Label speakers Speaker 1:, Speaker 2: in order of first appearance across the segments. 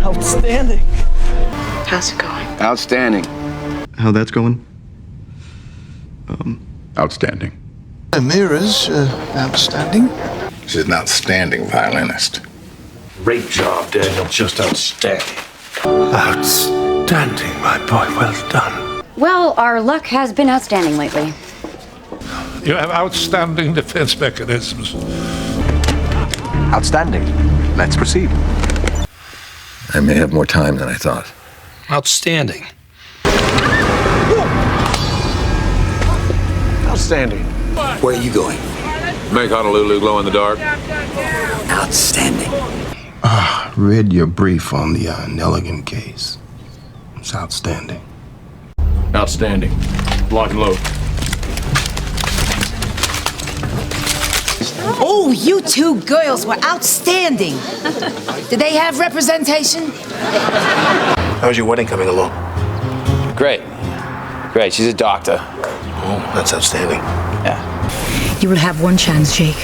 Speaker 1: Outstanding.
Speaker 2: How's it going?
Speaker 3: Outstanding.
Speaker 4: How that's going?
Speaker 3: Outstanding.
Speaker 5: Mira's outstanding.
Speaker 3: She's an outstanding violinist.
Speaker 6: Great job, Daniel. Just outstanding.
Speaker 5: Outstanding, my boy. Well done.
Speaker 7: Well, our luck has been outstanding lately.
Speaker 6: You have outstanding defense mechanisms.
Speaker 5: Outstanding. Let's proceed.
Speaker 3: I may have more time than I thought.
Speaker 6: Outstanding.
Speaker 5: Outstanding.
Speaker 3: Where are you going?
Speaker 8: Make Honolulu glow in the dark.
Speaker 3: Outstanding.
Speaker 9: Read your brief on the Nelligan case. It's outstanding.
Speaker 8: Outstanding. Lock and load.
Speaker 10: Oh, you two girls were outstanding. Did they have representation?
Speaker 5: How's your wedding coming along?
Speaker 11: Great. Great. She's a doctor.
Speaker 5: Oh, that's outstanding.
Speaker 11: Yeah.
Speaker 10: You will have one chance, Jake.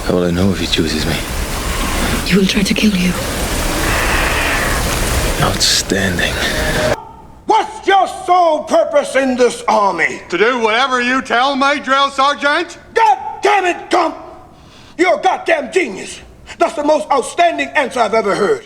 Speaker 11: How will I know if he chooses me?
Speaker 10: He will try to kill you.
Speaker 11: Outstanding.
Speaker 1: What's your sole purpose in this army?
Speaker 3: To do whatever you tell me, drill sergeant?
Speaker 1: God damn it, Gump! You're a goddamn genius. That's the most outstanding answer I've ever heard.